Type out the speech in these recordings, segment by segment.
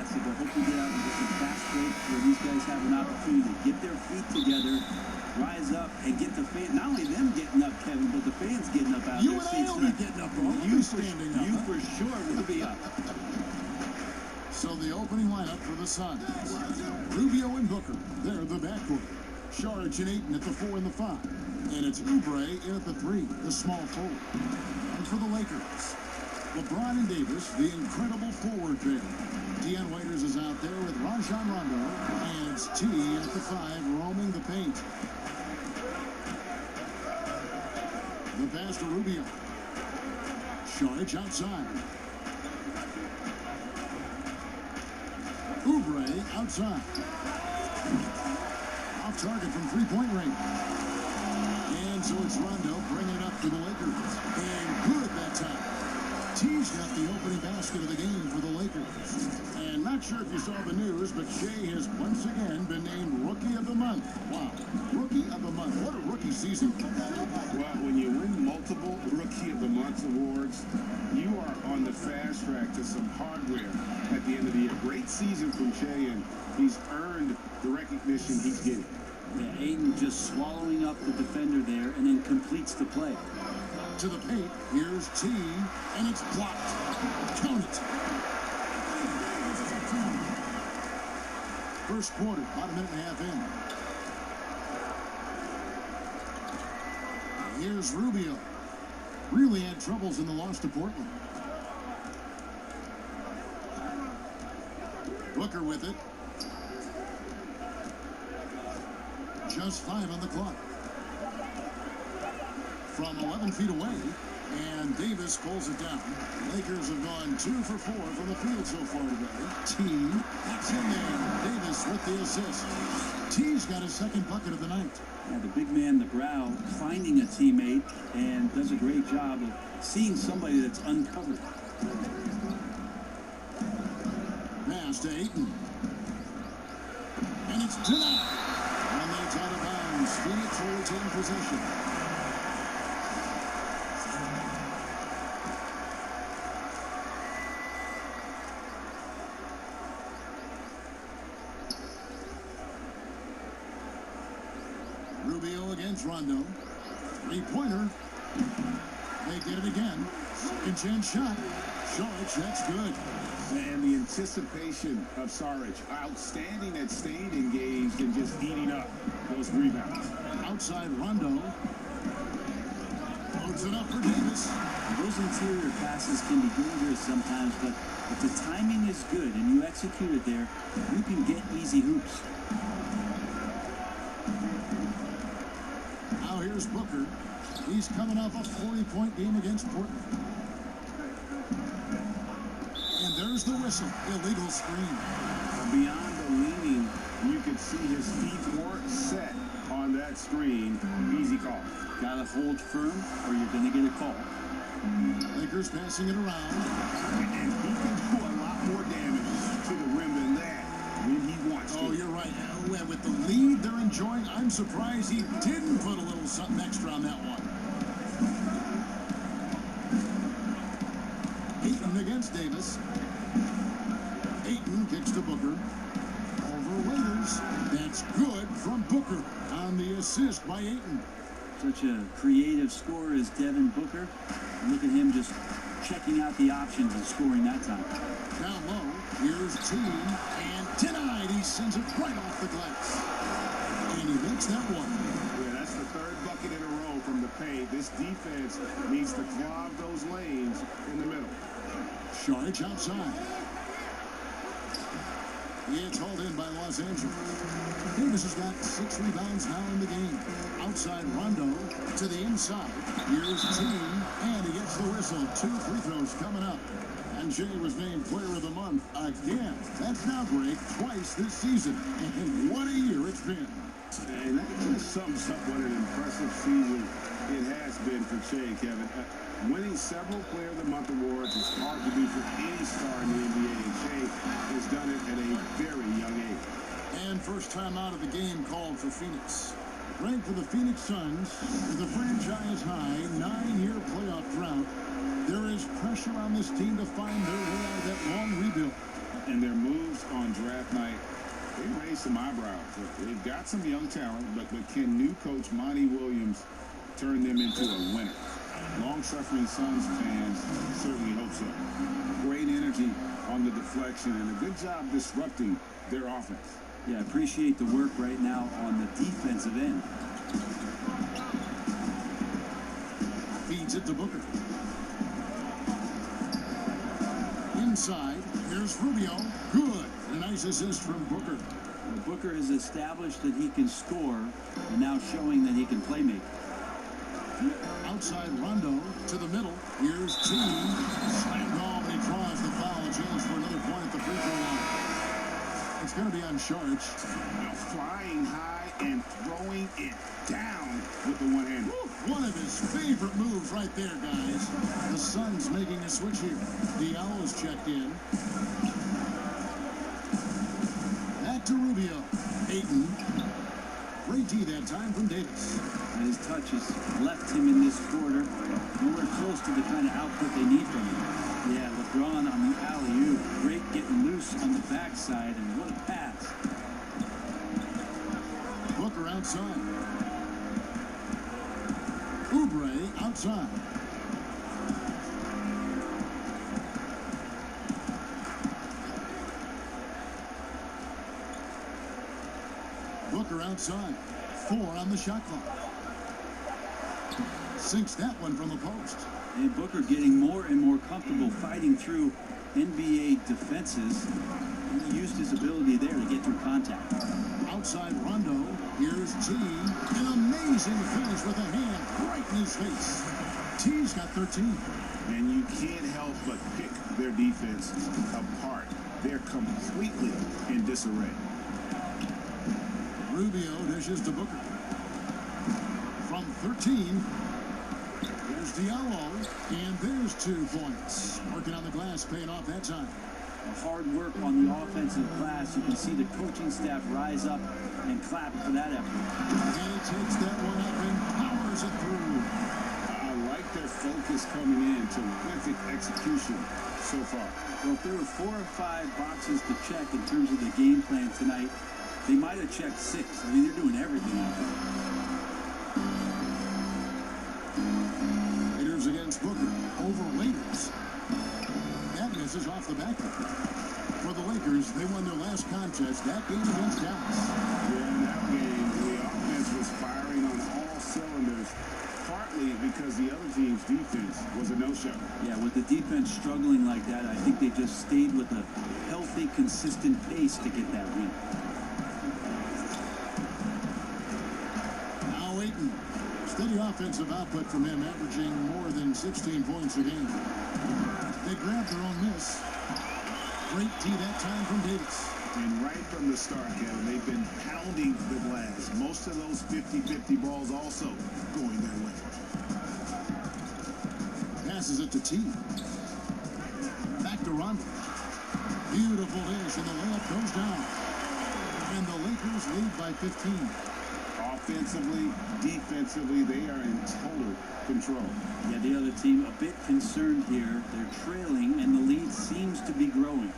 basketball. Hope we get out and get some fast breaks where these guys have an opportunity to get their feet together, rise up, and get the fans. Not only them getting up, Kevin, but the fans getting up out you of their and seats. I will be getting up, bro. You for sure will be up. So the opening lineup for the Suns. Rubio and Booker. They're the backcourt. Saric and Ayton at the 4 and the 5. And it's Oubre in at the 3, the small forward. And for the Lakers, LeBron and Davis, the incredible forward pair. Dion Waiters is out there with Rajon Rondo. And it's T at the 5, roaming the paint. The pass to Rubio. Saric outside. Oubre outside. Off target from three-point range. And so it's Rondo bringing it up to the Lakers. And good that time. T's got the opening basket of the game for the Lakers. And not sure if you saw the news, but Shea has once again been named Rookie of the Month. Wow. Rookie of the Month. What a rookie season. Well, when you win multiple Rookie of the Month awards, you are on the fast track to some hardware at the end of the year. Great season from Shea, and he's earned the recognition he's getting. Yeah, Ayton just swallowing up the defender there and then completes the play. To the paint, here's T, and it's blocked. Count it. First quarter, about a minute and a half in. Here's Rubio. Really had troubles in the loss to Portland. Booker with it. Just 5 on the clock. From 11 feet away, and Davis pulls it down. Lakers have gone 2 for 4 from the field so far today. T, that's in there. Davis with the assist. T's got his second bucket of the night. Yeah, the big man, the brow, finding a teammate and does a great job of seeing somebody that's uncovered. Pass to Ayton. And it's denied. And that's out of bounds. Phoenix will retain possession. Rubio against Rondo. Three-pointer. They get it again. Second chance shot. Saric, that's good. And the anticipation of Saric, outstanding at staying engaged and just eating up those rebounds. Outside Rondo. Loads it up for Davis. Those interior passes can be dangerous sometimes, but if the timing is good and you execute it there, you can get easy hoops. Now here's Booker. He's coming off a 40-point game against Portland. And there's the whistle. Illegal screen. Beyond the leaning, you could see his feet weren't set on that screen. Easy call. Gotta hold firm or you're gonna get a call. Lakers passing it around. And he can do a lot more damage to the rim than that when he wants to. Oh, you're right. With the lead they're enjoying, I'm surprised he didn't put a little something extra on that one. Ayton against Davis. Ayton kicks to Booker. Over Waiters. That's good from Booker on the assist by Ayton. Such a creative scorer as Devin Booker. Look at him just checking out the options and scoring that time. Down low, here's T, and denied. He sends it right off the glass. And he makes that one. Yeah, that's the third bucket in a row from the paint. This defense needs to clog those lanes in the middle. Saric outside. It's hauled in by Los Angeles. Davis has got 6 rebounds now in the game. Outside Rondo to the inside. Here's T, and he gets the whistle. 2 free throws coming up. And Shea was named Player of the Month again. That's now break twice this season. And what a year it's been. And that just sums up what an impressive season it has been for Shea, Kevin. Winning several Player of the Month awards is hard to do for any star in the NBA, and Shea has done it at a very young age. And first time out of the game called for Phoenix. Ranked for the Phoenix Suns with a franchise-high 9-year playoff drought, there is pressure on this team to find their way out of that long rebuild. and their moves on draft night, they raised some eyebrows. They've got some young talent, but can new coach Monty Williams turn them into a winner? Long-suffering Suns fans certainly hope so. Great energy on the deflection and a good job disrupting their offense. Yeah, I appreciate the work right now on the defensive end. Feeds it to Booker. Inside, here's Rubio. Good. A nice assist from Booker. Well, Booker has established that he can score and now showing that he can play make. Outside Rondo to the middle. Here's T. Slammed off and he draws the foul. A chance for another point at the free throw line. It's going to be on Saric. Now flying high and throwing it down with the one-hander. One of his favorite moves right there, guys. The Suns making a switch here. Diallo's checked in. Back to Rubio. Ayton. Great D that time from Davis. And his touches left him in this quarter nowhere close to the kind of output they need from him. Yeah, LeBron on the alley-oop. Great getting loose on the backside, and what a pass. Booker outside. Oubre outside. Booker outside. 4 on the shot clock. Sinks that one from the post. And Booker getting more and more comfortable fighting through NBA defenses. He used his ability there to get through contact. Outside Rondo. Here's T. An amazing finish with a hand right in his face. T's got 13. And you can't help but pick their defense apart. They're completely in disarray. Rubio dishes to Booker. From 13, there's Diallo, and there's 2 points. Working on the glass, paying off that time. Hard work on the offensive glass. You can see the coaching staff rise up and clap for that effort. And he takes that one up and powers it through. I like their focus coming in. Terrific execution so far. Well, if there were 4 or 5 boxes to check in terms of the game plan tonight, they might have checked 6. I mean, they're doing everything out there. Raiders against Booker over Lakers. That misses off the back. For the Lakers, they won their last contest, that game against Dallas. Yeah, in that game, the offense was firing on all cylinders, partly because the other team's defense was a no-show. Yeah, with the defense struggling like that, I think they just stayed with a healthy, consistent pace to get that win. Now Ayton. Steady offensive output from him, averaging more than 16 points a game. They grabbed their own miss. Great tee that time from Davis. And right from the start, Kevin, they've been pounding the glass. Most of those 50-50 balls also going their way. Passes it to T. Back to Rondo. Beautiful dish, and the layup goes down. And the Lakers lead by 15. Offensively, defensively, they are in total control. Yeah, the other team a bit concerned here. They're trailing, and the lead seems to be growing.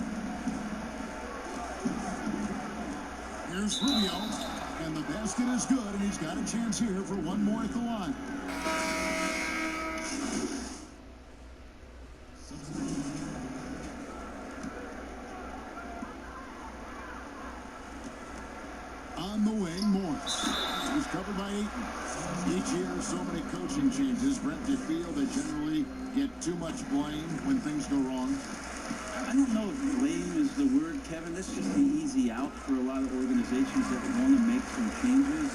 Here's Rubio, and the basket is good, and he's got a chance here for one more at the line. On the wing, Morris. He's covered by Ayton. Each year, so many coaching changes. Brent, do you feel they generally get too much blame when things go wrong? I don't know if blame is the word, Kevin. That's just the easy out for a lot of organizations that want to make some changes.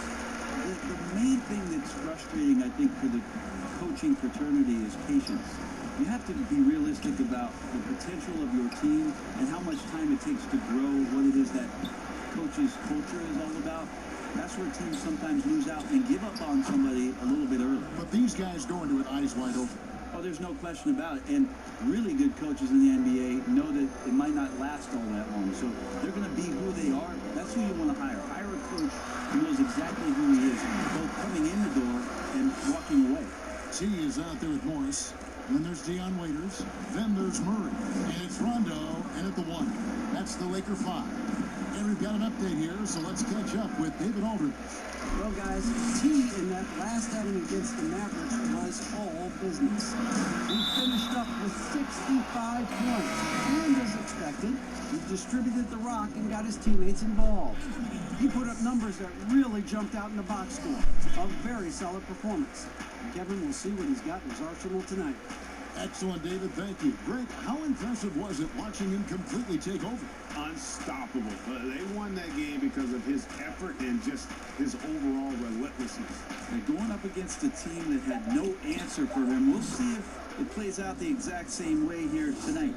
The main thing that's frustrating, I think, for the coaching fraternity is patience. You have to be realistic about the potential of your team and how much time it takes to grow what it is that coach's culture is all about. That's where teams sometimes lose out and give up on somebody a little bit early. But these guys go into it eyes wide open. Oh, there's no question about it. And really good coaches in the NBA know that it might not last all that long. So they're going to be who they are. That's who you want to hire. Hire a coach who knows exactly who he is, both coming in the door and walking away. T is out there with Morris. Then there's Dion Waiters. Then there's Murray. And it's Rondo in at the 1. That's the Laker 5. And we've got an update here, so let's catch up with David Aldridge. Well, guys, T in that last outing against the Mavericks was all business. He finished up with 65 points. And as expected, he distributed the rock and got his teammates involved. He put up numbers that really jumped out in the box score. A very solid performance. Kevin will see what he's got in his arsenal tonight. Excellent, David. Thank you. Greg, how impressive was it watching him completely take over? Unstoppable. They won that game because of his effort and just his overall relentlessness. And going up against a team that had no answer for him, we'll see if it plays out the exact same way here tonight.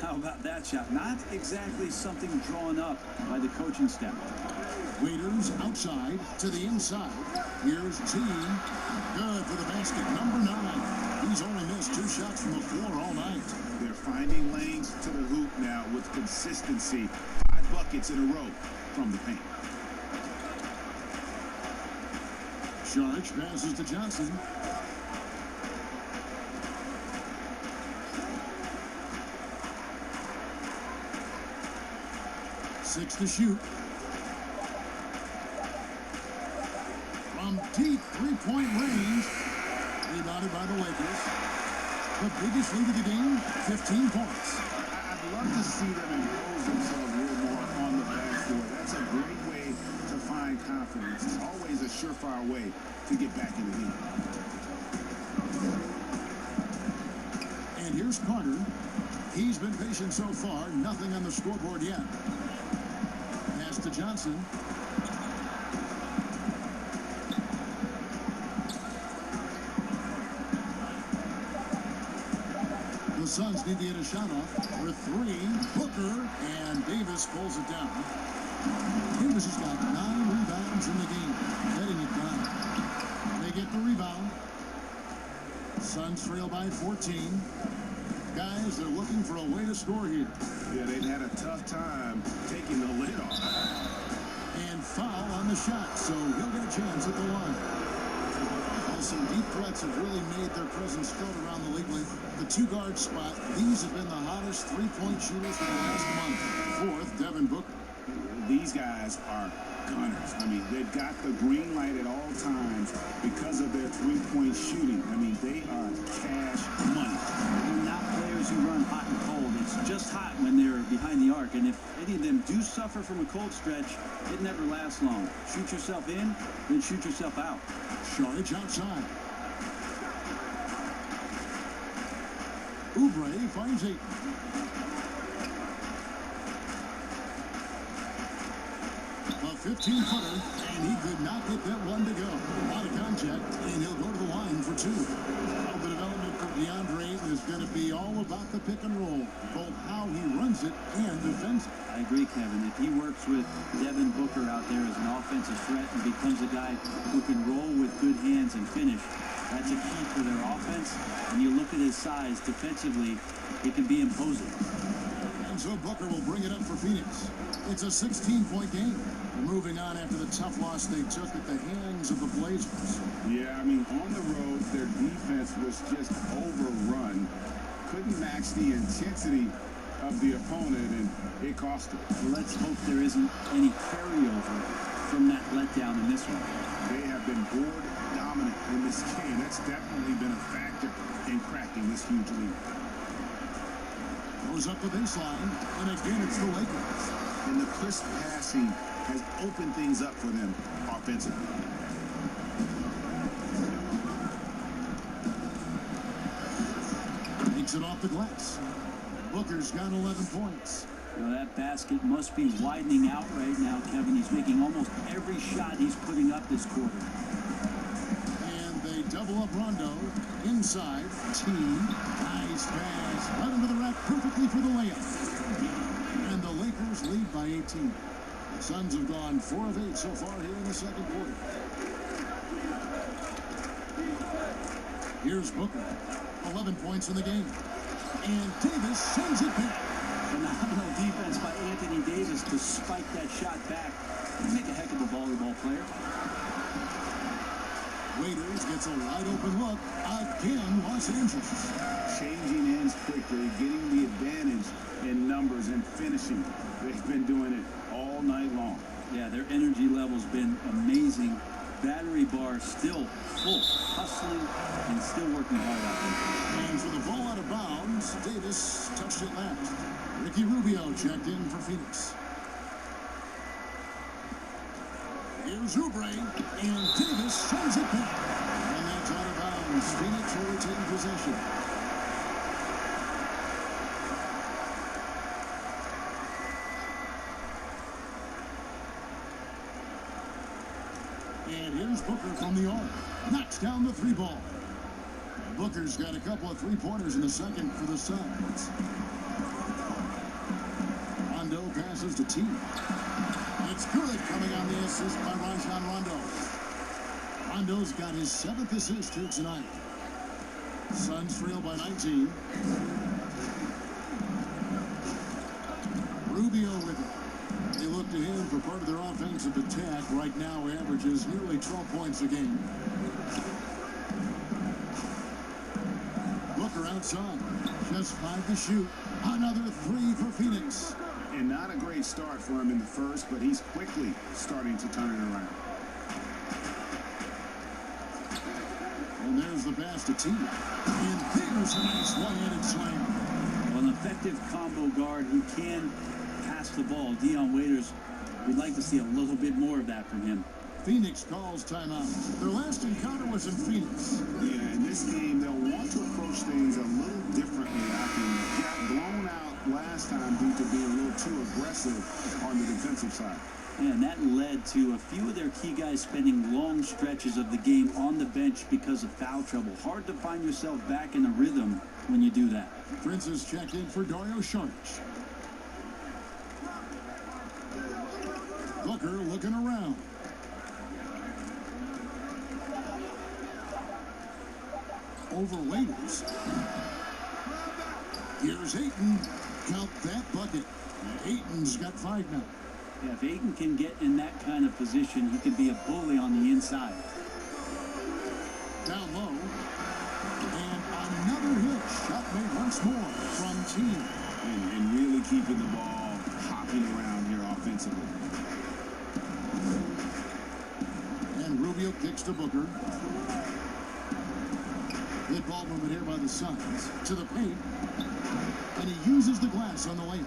How about that shot? Not exactly something drawn up by the coaching staff. Waiters outside to the inside. Here's T. Good for the basket. Number 9. He's only missed 2 shots from the floor all night. They're finding lanes to the hoop now with consistency. 5 buckets in a row from the paint. Saric passes to Johnson. Six to shoot. From deep three-point range. Rebounded by the Lakers. The biggest lead of the game, 15 points. I'd love to see them impose themselves a little more on the backcourt. That's a great way to find confidence. It's always a surefire way to get back in the game. And here's Carter. He's been patient so far. Nothing on the scoreboard yet. Pass to Johnson. The Suns need to get a shot off for 3. Booker, and Davis pulls it down. Davis has got 9 rebounds in the game, heading it down. They get the rebound. Suns trail by 14. Guys, they're looking for a way to score here. Yeah, they've had a tough time taking the lid off. And foul on the shot, so he'll get a chance at the line. Some deep threats have really made their presence felt around the league lately. The 2-guard spot, these have been the hottest 3-point shooters for the last month. 4th, Devin Booker. These guys are gunners. I mean, they've got the green light at all times because of their 3-point shooting. I mean, they are cash money. They're not players who run hot and cold. It's just hot when they're behind the arc. And if any of them do suffer from a cold stretch, it never lasts long. Shoot yourself in, then shoot yourself out. Saric outside. Oubre finds 8. A 15-footer, and he could not get that one to go. Out of contact, and he'll go to the line for 2. Well, the development for DeAndre Ayton is going to be all about the pick and roll, both how he runs it and defends it. I agree, Kevin. If he works with Devin Booker out there as an offensive threat and becomes a guy who can roll with good hands and finish, that's a key for their offense. And you look at his size defensively, it can be imposing. And so Booker will bring it up for Phoenix. It's a 16-point game. Moving on after the tough loss they took at the hands of the Blazers. Yeah, I mean, on the road, their defense was just overrun. Couldn't match the intensity of the opponent, and it cost them. Well, let's hope there isn't any carryover from that letdown in this one. They have been board dominant in this game. That's definitely been a factor in cracking this huge lead. Goes up the baseline, and again it's the Lakers. And the crisp passing has opened things up for them offensively. Takes it off the glass. Booker's got 11 points. You know, that basket must be widening out right now, Kevin. He's making almost every shot he's putting up this quarter. And they double up Rondo. Inside, T. Nice pass. Right into the rack perfectly for the layup. And the Lakers lead by 18. The Suns have gone 4 of 8 so far here in the second quarter. Here's Booker. 11 points in the game. And Davis sends it back. Phenomenal defense by Anthony Davis to spike that shot back. He'd make a heck of a volleyball player. Waiters gets a wide open look. Again, Los Angeles. Changing ends quickly, getting the advantage in numbers and finishing. They've been doing it all night long. Yeah, their energy level's been amazing. Battery bar still full, hustling and still working hard out there. And for the ball out of bounds, Davis touched it last. Ricky Rubio checked in for Phoenix. Here's Oubre, and Davis sends it back. And that's out of bounds. Phoenix will retain possession. And here's Booker from the arc. Knocks down the three ball. Booker's got a couple of three-pointers in the second for the Suns. Rondo passes to T. It's good, coming on the assist by Rajon Rondo. Rondo's got his 7th assist here tonight. Suns trail by 19. Rubio with it. They look to him for part of their offensive attack. Right now, averages nearly 12 points a game. Booker outside. Just 5 to shoot. Another 3 for Phoenix. And not a great start for him in the first, but he's quickly starting to turn it around. And there's the pass to T. And there's a nice one-handed slam. Well, an effective combo guard who can pass the ball. Dion Waiters, we'd like to see a little bit more of that from him. Phoenix calls timeout. Their last encounter was in Phoenix. Yeah, in this game, they'll want to approach things a little differently. I think got blown out last time due to being a little too aggressive on the defensive side. And that led to a few of their key guys spending long stretches of the game on the bench because of foul trouble. Hard to find yourself back in a rhythm when you do that. Prince is checked in for Dario Saric. Booker looking around. Over Waiters. Here's Ayton. Count that bucket. Ayton's got 5 now. Yeah, if Ayton can get in that kind of position, he can be a bully on the inside. Down low. And another hit. Shot made once more from Team. And really keeping the ball hopping around here offensively. And Rubio kicks to Booker. Good ball movement here by the Suns. To the paint. And he uses the glass on the layup.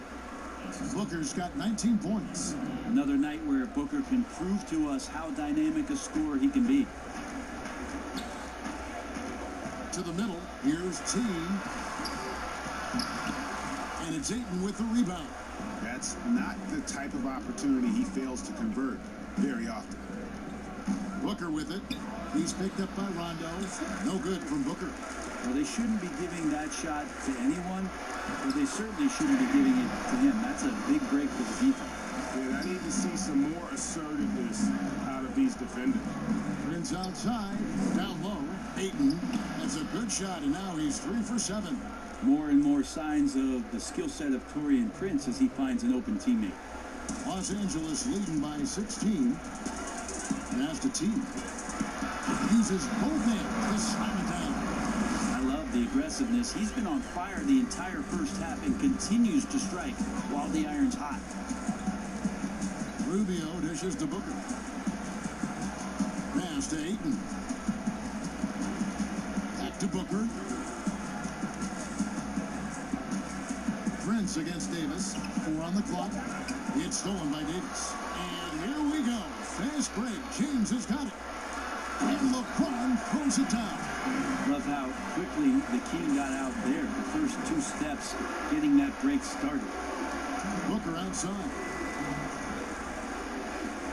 Booker's got 19 points. Another night where Booker can prove to us how dynamic a scorer he can be. To the middle. Here's T. And it's Ayton with the rebound. That's not the type of opportunity he fails to convert very often. Booker with it. He's picked up by Rondo. No good from Booker. Well, they shouldn't be giving that shot to anyone, but they certainly shouldn't be giving it to him. That's a big break for the defense. And I need to see some more assertiveness out of these defenders. Prince outside. Down low. Ayton. That's a good shot, and now he's 3 for 7. More and more signs of the skill set of Taurean Prince as he finds an open teammate. Los Angeles leading by 16. Pass to T. Uses both hands to slam it down. I love the aggressiveness. He's been on fire the entire first half and continues to strike while the iron's hot. Rubio dishes to Booker. Pass to Ayton. Back to Booker. Prince against Davis. 4 on the clock. It's stolen by Davis. And here we go. Fast break. James has got it. And LeBron throws it down. Love how quickly the King got out there. The first 2 steps getting that break started. Booker outside.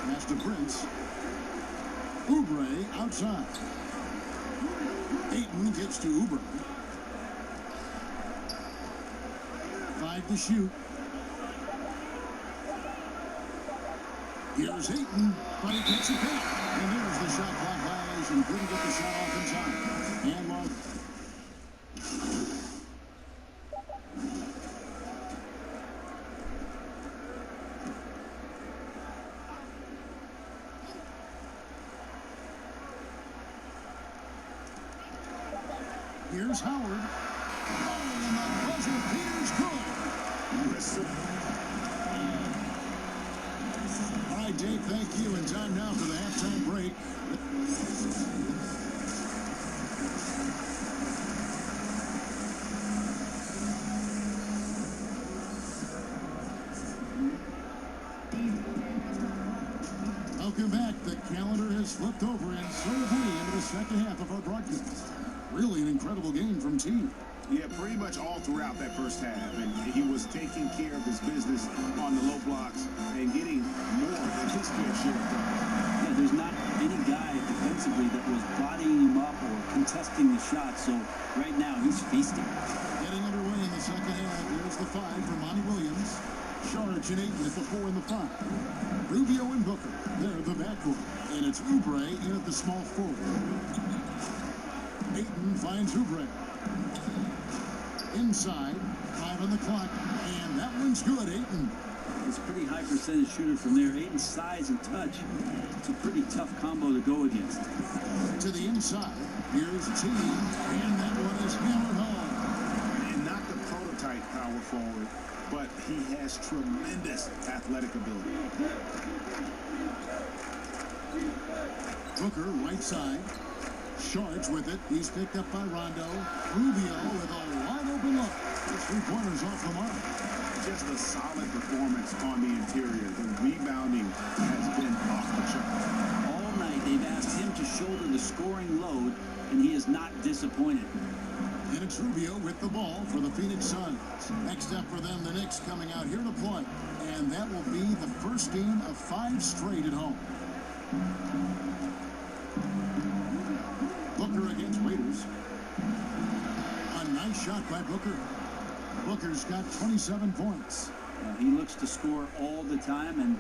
Pass to Prince. Oubre outside. Ayton gets to Oubre. 5 to shoot. Here's Ayton, but he gets it back. And there's the shot clock violation. Couldn't get the shot off in time. And Mark. Here's Howard. Oh, and the buzzer beater's good. All right, Dave, thank you. And time now for the halftime break. Welcome back. The calendar has flipped over, and so have we into the second half of our broadcast. Really an incredible game from T. Yeah, pretty much all throughout that first half. And he was taking care of his business on the low blocks and getting more than his fair share of them. Yeah, there's not any guy defensively that was bodying him up or contesting the shot. So right now he's feasting. Getting underway in the second half. Here's the 5 for Monty Williams. Saric and Ayton at the 4 and the 5. Rubio and Booker. They're the backcourt. And it's Oubre in at the small forward. Ayton finds Oubre. Inside, 5 on the clock, and that one's good. Ayton. He's a pretty high percentage shooter from there. Ayton's size and touch, it's a pretty tough combo to go against. To the inside, here's T, and that one is hammered home. And not the prototype power forward, but he has tremendous athletic ability. Booker, right side. Saric with it. He's picked up by Rondo. Rubio with a wide open look. The 3-pointers off the mark. Just a solid performance on the interior. The rebounding has been off the chart. All night they've asked him to shoulder the scoring load, and he is not disappointed. And it's Rubio with the ball for the Phoenix Suns. Next up for them, the Knicks coming out here to play. And that will be the first game of 5 straight at home. Booker against Waiters. A nice shot by Booker. Booker's got 27 points. He looks to score all the time, and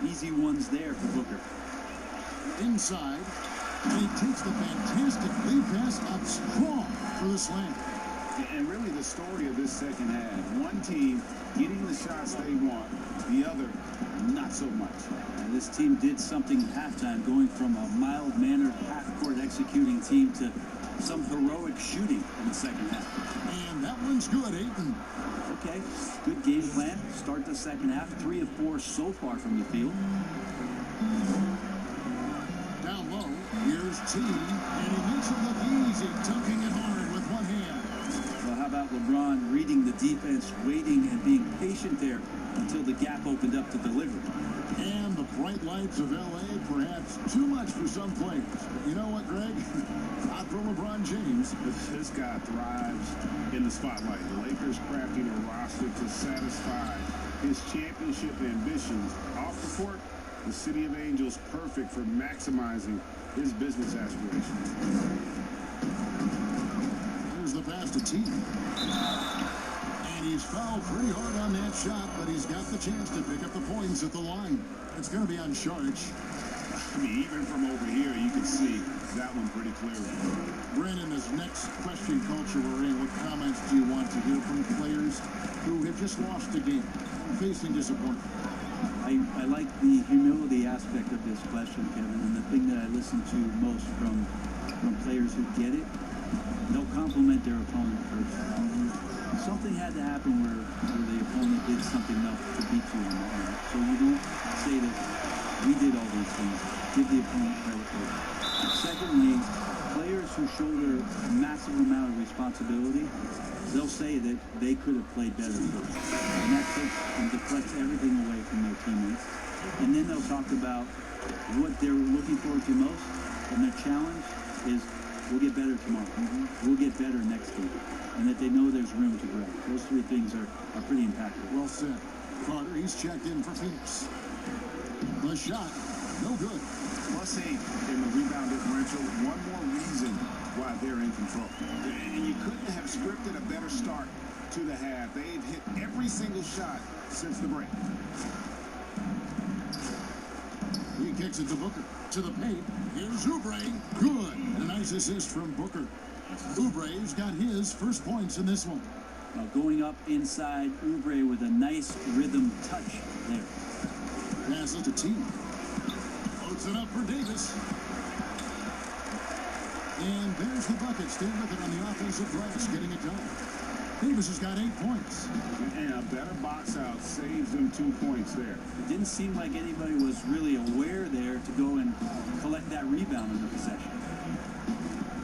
easy ones there for Booker. Inside, and he takes the fantastic lead pass up strong for the slam. And really the story of this second half, one team getting the shots they want, the other not so much. And this team did something at halftime, going from a mild-mannered half-court executing team to some heroic shooting in the second half. And that one's good, Ayton. Okay, good game plan. Start the second half. 3 of 4 so far from the field. Down low, here's T, and he makes it look easy, tucking it hard with one hand. Well, how about LeBron reading the defense, waiting and being patient there until the gap opened up to deliver. And the bright lights of L.A. perhaps too much for some players. But you know what, Greg? Not for LeBron James. This guy thrives in the spotlight. The Lakers crafting a roster to satisfy his championship ambitions. Off the court, the City of Angels perfect for maximizing his business aspirations. Here's the pass to T. And he's fouled pretty hard on that shot, but he's got the chance to pick up the points at the line. It's going to be on Saric. I mean, even from over here, you can see that one pretty clearly. Brandon, this next question culture we're in, what comments do you want to hear from players who have just lost a game, facing disappointment? I like the humility aspect of this question, Kevin, and the thing that I listen to most from players who get it, they'll compliment their opponent first. Something had to happen where the opponent did something enough to beat you on that night. So you don't say that we did all these things. Give the opponent credit for it. Secondly, players who shoulder a massive amount of responsibility, they'll say that they could have played better first. And that takes and deflects everything away from their teammates. And then they'll talk about what they're looking forward to most, and their challenge is we'll get better tomorrow. We'll get better next game. And that they know there's room to grow. Those 3 things are pretty impactful. Well said. Carter, he's checked in for Phoenix. The shot, no good. +8 in the rebound differential. One more reason why they're in control. And you couldn't have scripted a better start to the half. They've hit every single shot since the break. He kicks it to Booker. To the paint. Here's Oubre. Good. And a nice assist from Booker. Oubre's got his first points in this one. Now going up inside, Oubre with a nice rhythm touch there. Pass it to T. Floats it up for Davis. And there's the bucket. Stay with it on the offensive glass, getting it done. Davis has got 8 points. And a better box out saves them 2 points there. It didn't seem like anybody was really aware there to go and collect that rebound in the possession.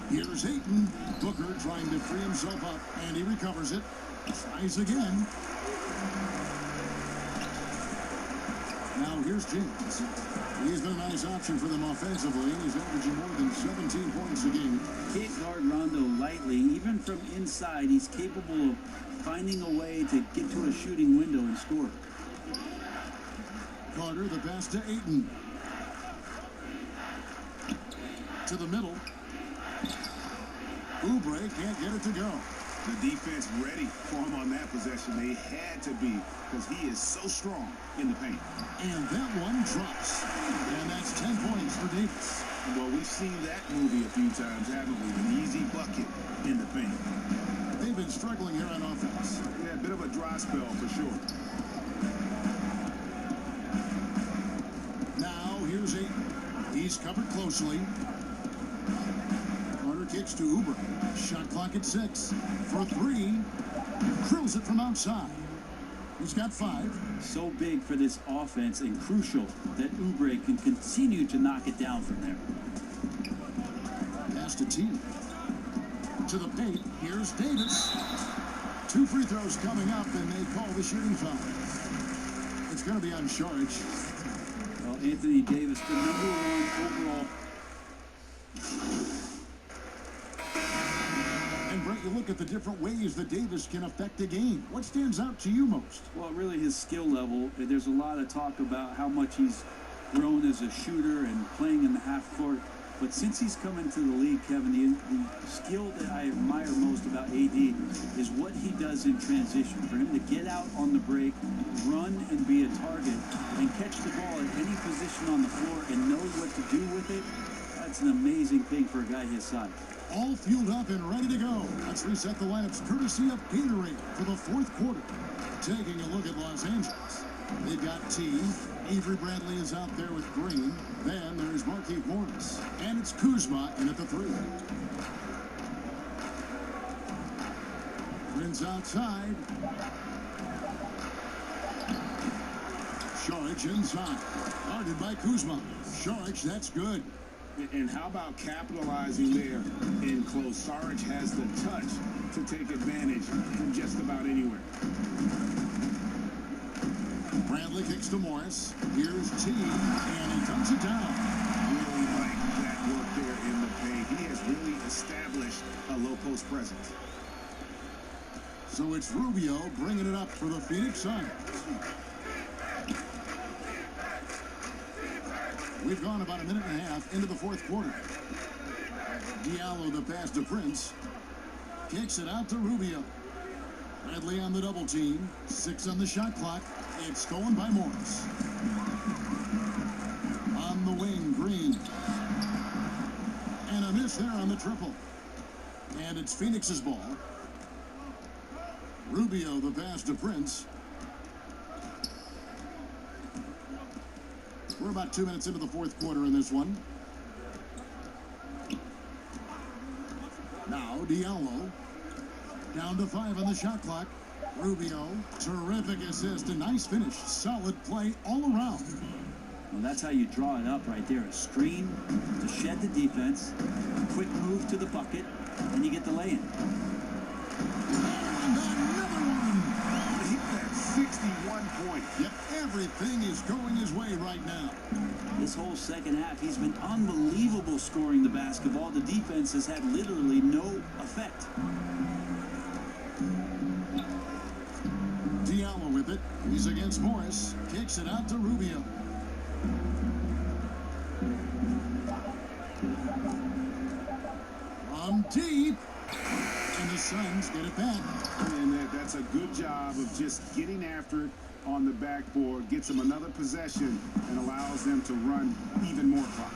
Here's Ayton. Booker trying to free himself up, and he recovers it. Tries again. Now here's James. He's been a nice option for them offensively. He's averaging more than 17 points a game. Can't guard Rondo lightly. Even from inside, he's capable of finding a way to get to a shooting window and score. Carter, the pass to Ayton. To the middle. Oubre can't get it to go. The defense ready for him on that possession. They had to be, because he is so strong in the paint. And that one drops. And that's 10 points for Davis. Well, we've seen that movie a few times, haven't we? An easy bucket in the paint. They've been struggling here on offense. Yeah, a bit of a dry spell for sure. Now, here's Ayton. He's covered closely. Carter kicks to Oubre. Shot clock at 6. For 3. Drills it from outside. He's got 5. So big for this offense and crucial that Oubre can continue to knock it down from there. Pass to T. To the paint. Here's Davis. 2 free throws coming up, and they call the shooting foul. It's going to be on Saric. Well, Anthony Davis, the #1 overall. And Brett, you look at the different ways that Davis can affect a game. What stands out to you most? Well, really his skill level. There's a lot of talk about how much he's grown as a shooter and playing in the half court. But since he's come into the league, Kevin, the skill that I admire most about AD is what he does in transition. For him to get out on the break, run and be a target, and catch the ball at any position on the floor and know what to do with it, that's an amazing thing for a guy his size. All fueled up and ready to go. Let's reset the lineups courtesy of Gatorade for the 4th quarter. Taking a look at Los Angeles. They've got T. Avery Bradley is out there with Green. Then there's Markieff Morris. And it's Kuzma in at the 3. Prince outside. Saric inside. Guarded by Kuzma. Saric, that's good. And how about capitalizing there in close? Saric has the touch to take advantage from just about anywhere. Bradley kicks to Morris. Here's T, and he dunks it down. Really like that work there in the paint. He has really established a low post presence. So it's Rubio bringing it up for the Phoenix Suns. We've gone about a minute and a half into the 4th quarter. Diallo the pass to Prince. Kicks it out to Rubio. Bradley on the double team. 6 on the shot clock. It's stolen by Morris. On the wing, Green. And a miss there on the triple. And it's Phoenix's ball. Rubio the pass to Prince. We're about 2 minutes into the 4th quarter in this one. Now Diallo. Down to 5 on the shot clock. Rubio, terrific assist, a nice finish. Solid play all around. Well, that's how you draw it up right there. A screen to shed the defense, a quick move to the bucket, and you get the lay-in. And another one. He had 61 points. Yep, everything is going his way right now. This whole second half, he's been unbelievable scoring the basketball. The defense has had literally no effect. Diallo with it. He's against Morris. Kicks it out to Rubio. From deep. And the Suns get it back. And that's a good job of just getting after it on the backboard. Gets them another possession and allows them to run even more clock.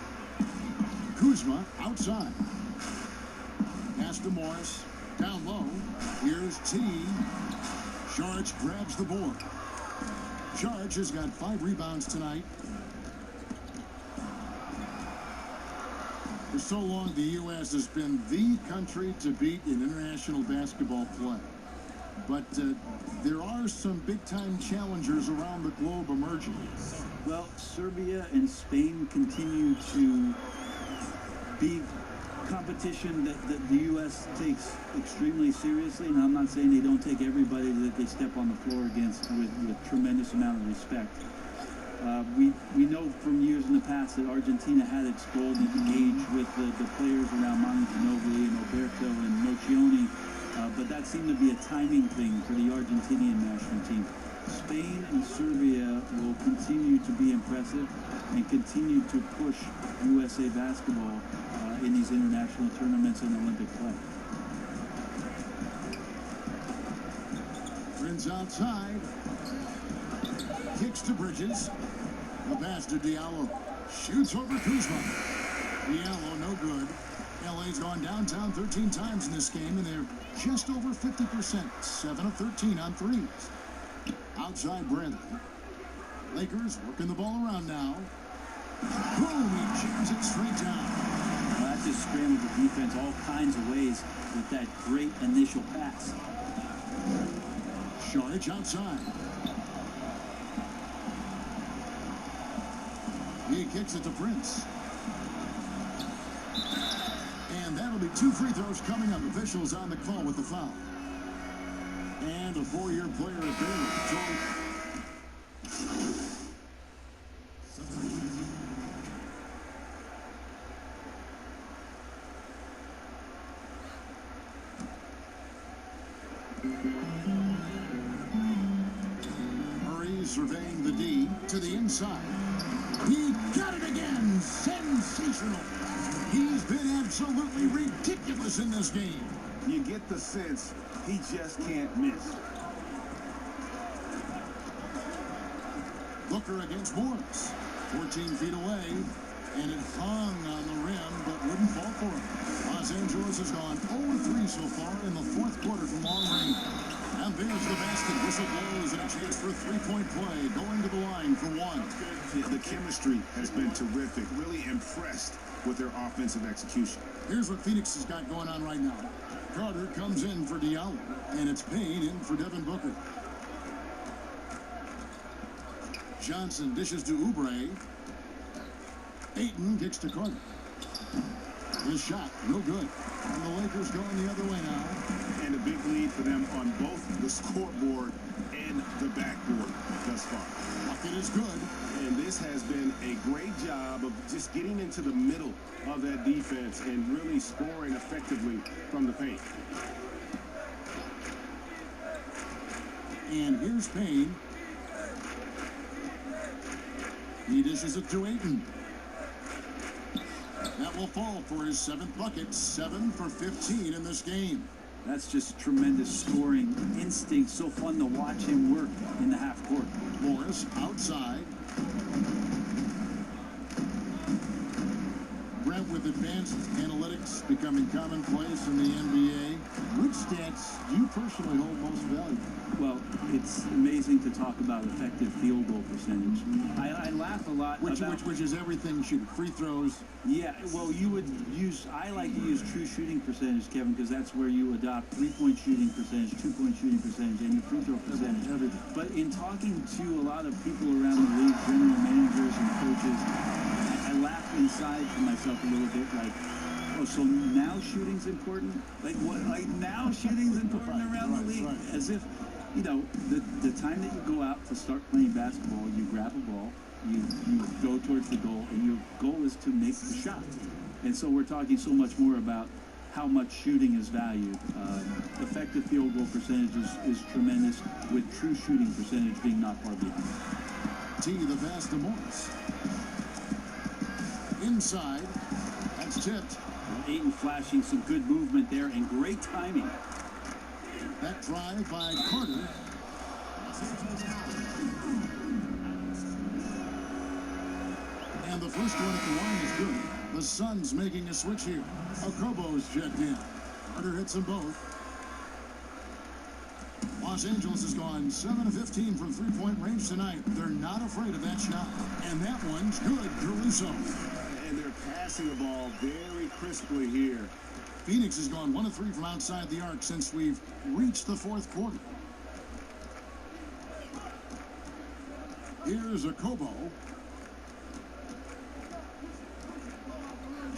Kuzma outside. Pass to Morris. Down low. Here's T. Saric grabs the board. Saric has got 5 rebounds tonight. For so long, the U.S. has been the country to beat in international basketball play. But there are some big-time challengers around the globe emerging. Well, Serbia and Spain continue to be competition that the U.S. takes extremely seriously. And I'm not saying they don't take everybody that they step on the floor against with tremendous amount of respect. We know from years in the past that Argentina had its golden age with the players around Manu Ginobili and Alberto and Nocioni, but that seemed to be a timing thing for the Argentinian national team. Spain and Serbia will continue to be impressive and continue to push USA basketball in these international tournaments and Olympic play. Prince outside. Kicks to Bridges. The pass to Diallo. Shoots over Kuzma. Diallo, no good. LA's gone downtown 13 times in this game, and they're just over 50%. 7 of 13 on threes. Outside Bradley. Lakers working the ball around now. Boom, he jams it straight down. Well, that just scrambled the defense all kinds of ways with that great initial pass. Saric outside. He kicks it to Prince. And that'll be 2 free throws coming up. Officials on the call with the foul. And a 4-year player at Baylor. Murray surveying the D to the inside. He got it again. Sensational. He's been absolutely ridiculous in this game. You get the sense he just can't miss. Booker against Morris. 14 feet away. And it hung on the rim, but wouldn't fall for him. Los Angeles has gone 0-3 so far in the 4th quarter from long range. And there's the basket. Whistle blows and a chance for a 3-point play. Going to the line for 1. The chemistry has been terrific. Really impressed with their offensive execution. Here's what Phoenix has got going on right now. Carter comes in for Diallo, and it's Payne in for Devin Booker. Johnson dishes to Oubre. Ayton kicks to Carter. His shot, no good. And the Lakers going the other way now. And a big lead for them on both the scoreboard and the backboard thus far. Bucket is good. And this has been a great job of just getting into the middle of that defense and really scoring effectively from the paint. And here's Payne. He dishes it to Ayton. That will fall for his 7th bucket. 7 for 15 in this game. That's just tremendous scoring instinct. So fun to watch him work in the half court. Morris outside. Brent, with advanced analytics becoming commonplace in the NBA, which stats do you personally hold most valuable? Well, it's amazing to talk about effective field goal percentage. I laugh a lot which is everything shooting. Free throws. Yeah, well, I like to use true shooting percentage, Kevin, because that's where you adopt 3-point shooting percentage, 2-point shooting percentage, and your free throw percentage. Everything. But in talking to a lot of people around the league, general managers and coaches, I laugh inside to myself a little bit, like, oh, so now shooting's important? Like what? Like now shooting's important around the league? Right. As if, you know, the time that you go out to start playing basketball, you grab a ball, you go towards the goal, and your goal is to make the shot. And so we're talking so much more about how much shooting is valued. Effective field goal percentage is tremendous, with true shooting percentage being not far behind. T, the pass to Morris. Inside. That's tipped. Ayton flashing some good movement there and great timing. That drive by Carter. And the first one at the line is good. The Suns making a switch here. Okobo's checked in. Carter hits them both. Los Angeles has gone 7 of 15 from 3-point range tonight. They're not afraid of that shot. And that one's good. Caruso. And they're passing the ball very crisply here. Phoenix has gone 1 of 3 from outside the arc since we've reached the fourth quarter. Here's a Kobo.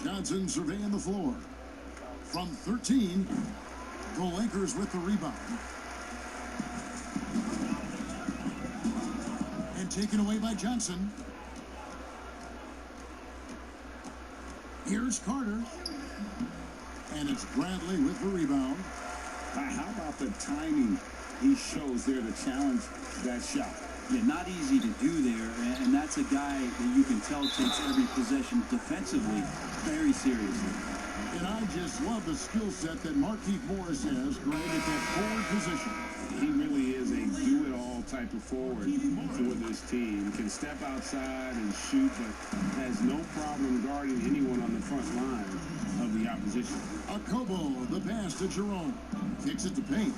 Johnson surveying the floor. From 13, the Lakers with the rebound. And taken away by Johnson. Here's Carter. And it's Bradley with the rebound. How about the timing he shows there to challenge that shot? Yeah, not easy to do there, and that's a guy that you can tell takes every possession defensively very seriously. And I just love the skill set that Markieff Morris has, right at that forward position. He really is a do-it-all type of forward for this team. Can step outside and shoot, but has no problem guarding anyone on the front line of the opposition. Kobo, the pass to Jerome. Kicks it to Payne.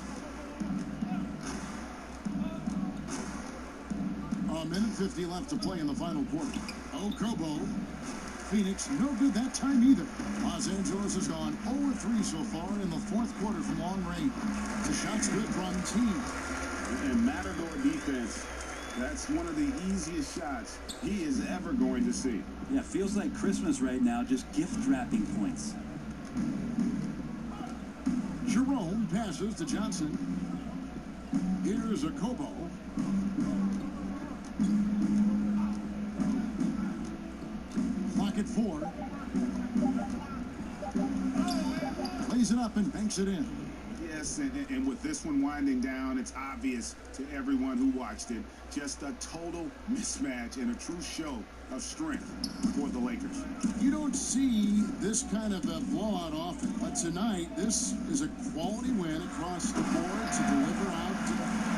A minute 50 left to play in the final quarter. Kobo. Phoenix, no good that time either. Los Angeles has gone 0-3 so far in the fourth quarter from long range. The shot's good from team. And Matador defense, that's one of the easiest shots he is ever going to see. Yeah, feels like Christmas right now, just gift wrapping points. Jerome passes to Johnson. Here's a Kobo. Clock at 4. Lays it up and banks it in. Yes, and with this one winding down, it's obvious to everyone who watched it. Just a total mismatch and a true show of strength for the Lakers. You don't see this kind of a blowout often, but tonight, this is a quality win across the board to deliver out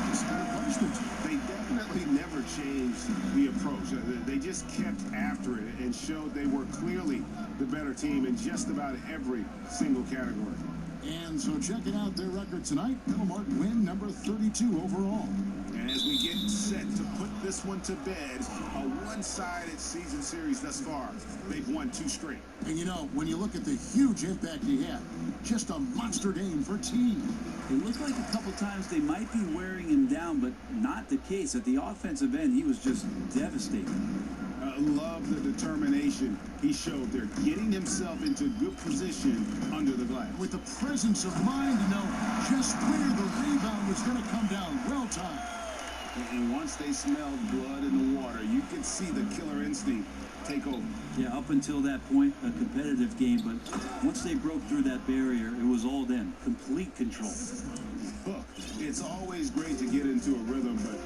this kind of punishment. They definitely never changed the approach. They just kept after it and showed they were clearly the better team in just about every single category. And so checking out their record tonight, that'll mark win number 32 overall. And as we get set to put this one to bed, a one-sided season series thus far, they've won 2 straight. And you know, when you look at the huge impact he had, just a monster game for team. It looked like a couple times they might be wearing him down, but not the case. At the offensive end, he was just devastating. Love the determination he showed there, getting himself into good position under the glass. With the presence of mind to know just where the rebound was going to come down. Well timed. And once they smelled blood in the water, you could see the killer instinct take over. Yeah, up until that point, a competitive game, but once they broke through that barrier, it was all them. Complete control. Look, it's always great to get into a rhythm, but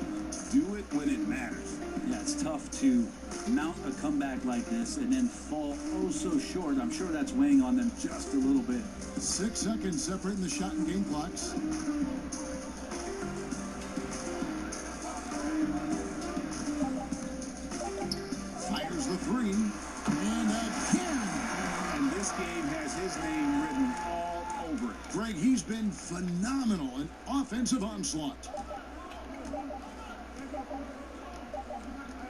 do it when it matters. Yeah, it's tough to mount a comeback like this and then fall oh so short. I'm sure that's weighing on them just a little bit. 6 seconds separating the shot and game clocks. Fires the 3. And again. And this game has his name written all over it. Greg, he's been phenomenal in offensive onslaught.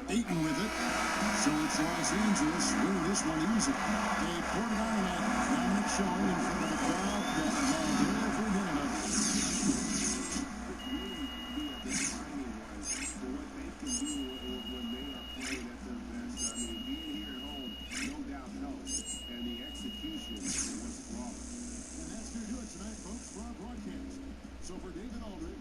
Ayton with it. So it's Los Angeles winning this one easy. They poured it on that dominant showing in front of a crowd that loved every minute of it. And that's going to do it tonight, folks, for our broadcast. So for David Aldridge,